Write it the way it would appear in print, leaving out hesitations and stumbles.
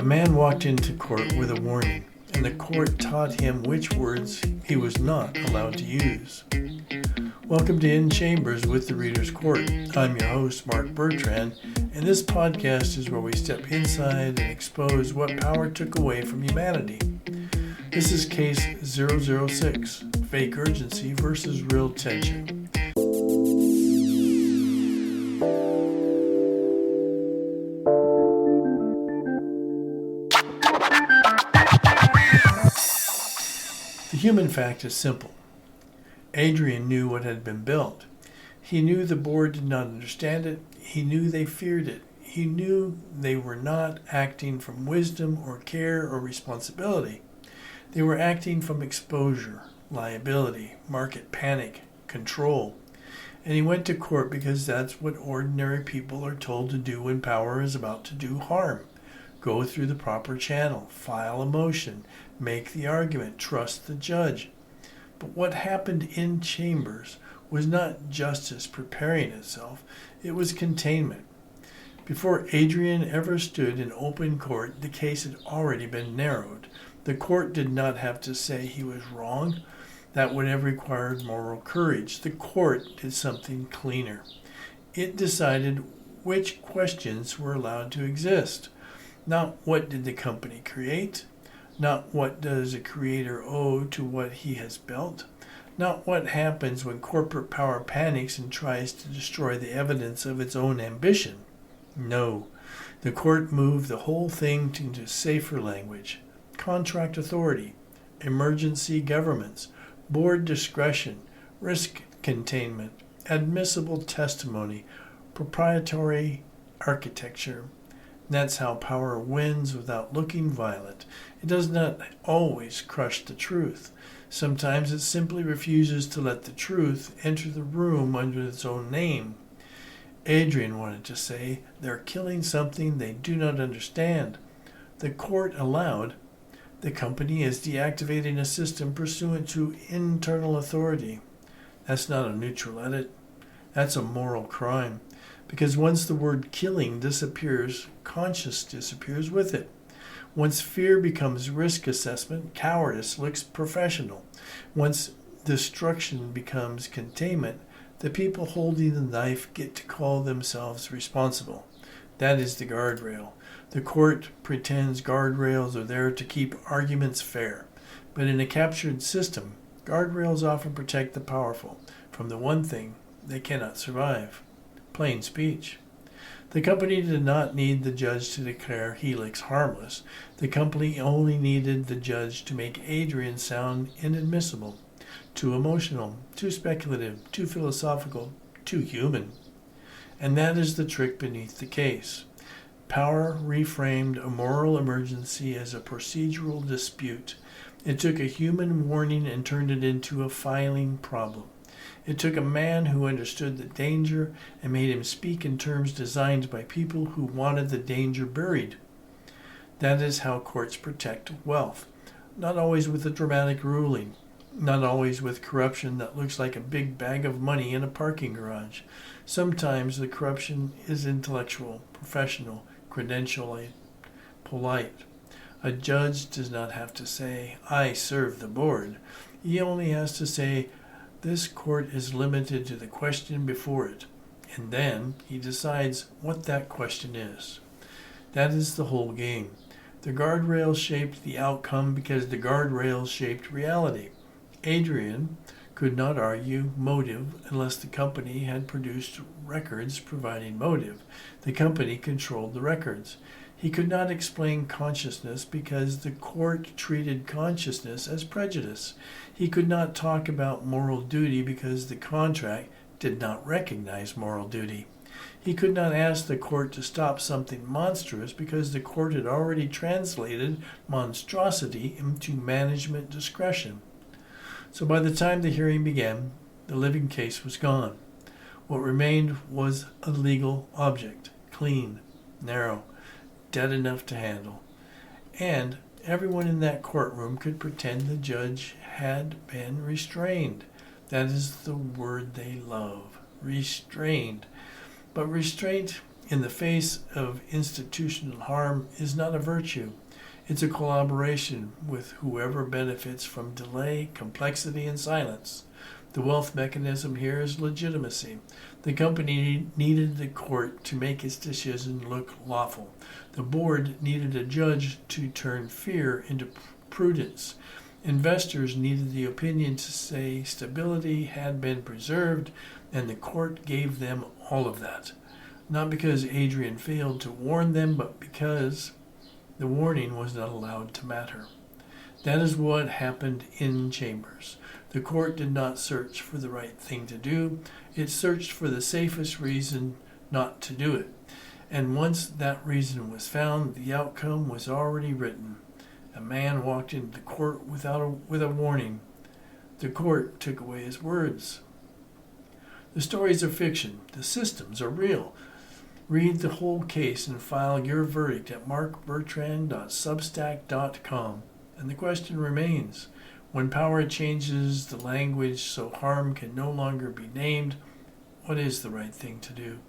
man walked into court with a warning, and the court taught him which words he was not allowed to use. Welcome to In Chambers with the Reader's Court. I'm your host, Mark Bertrand, and this podcast is where we step inside and expose what power took away from humanity. This is case 006, fake urgency versus real tension. The human fact is simple. Adrian knew what had been built. He knew the board did not understand it. He knew they feared it. He knew they were not acting from wisdom or care or responsibility. They were acting from exposure, liability, market panic, control. And he went to court because that's what ordinary people are told to do when power is about to do harm. Go through the proper channel, file a motion, make the argument, trust the judge. But what happened in chambers was not justice preparing itself, it was containment. Before Adrian ever stood in open court, the case had already been narrowed. The court did not have to say he was wrong. That would have required moral courage. The court did something cleaner. It decided which questions were allowed to exist. Not what did the company create, not what does a creator owe to what he has built, not what happens when corporate power panics and tries to destroy the evidence of its own ambition. No, the court moved the whole thing into safer language. Contract authority, emergency governments, board discretion, risk containment, admissible testimony, proprietary architecture. That's how power wins without looking violent. It does not always crush the truth. Sometimes it simply refuses to let the truth enter the room under its own name. Adrian wanted to say, they're killing something they do not understand. The court allowed. The company is deactivating a system pursuant to internal authority. That's not a neutral edit. That's a moral crime. Because once the word killing disappears, conscience disappears with it. Once fear becomes risk assessment, cowardice looks professional. Once destruction becomes containment, the people holding the knife get to call themselves responsible. That is the guardrail. The court pretends guardrails are there to keep arguments fair. But in a captured system, guardrails often protect the powerful from the one thing they cannot survive. Plain speech. The company did not need the judge to declare Helix harmless. The company only needed the judge to make Adrian sound inadmissible, too emotional, too speculative, too philosophical, too human. And that is the trick beneath the case. Power reframed a moral emergency as a procedural dispute. It took a human warning and turned it into a filing problem. It took a man who understood the danger and made him speak in terms designed by people who wanted the danger buried. That is how courts protect wealth. Not always with a dramatic ruling. Not always with corruption that looks like a big bag of money in a parking garage. Sometimes the corruption is intellectual, professional, credentially, polite. A judge does not have to say, I serve the board. He only has to say, this court is limited to the question before it, and then he decides what that question is. That is the whole game. The guardrails shaped the outcome because the guardrails shaped reality. Adrian could not argue motive unless the company had produced records providing motive. The company controlled the records. He could not explain consciousness because the court treated consciousness as prejudice. He could not talk about moral duty because the contract did not recognize moral duty. He could not ask the court to stop something monstrous because the court had already translated monstrosity into management discretion. So by the time the hearing began, the living case was gone. What remained was a legal object, clean, narrow, dead enough to handle. And everyone in that courtroom could pretend the judge had been restrained. That is the word they love, restrained. But restraint in the face of institutional harm is not a virtue. It's a collaboration with whoever benefits from delay, complexity, and silence. The wealth mechanism here is legitimacy. The company needed the court to make its decision look lawful. The board needed a judge to turn fear into prudence. Investors needed the opinion to say stability had been preserved, and the court gave them all of that. Not because Adrian failed to warn them, but because the warning was not allowed to matter. That is what happened in Chambers. The court did not search for the right thing to do. It searched for the safest reason not to do it. And once that reason was found, the outcome was already written. A man walked into the court with a warning. The court took away his words. The stories are fiction. The systems are real. Read the whole case and file your verdict at markbertrand.substack.com. And the question remains, when power changes the language so harm can no longer be named, what is the right thing to do?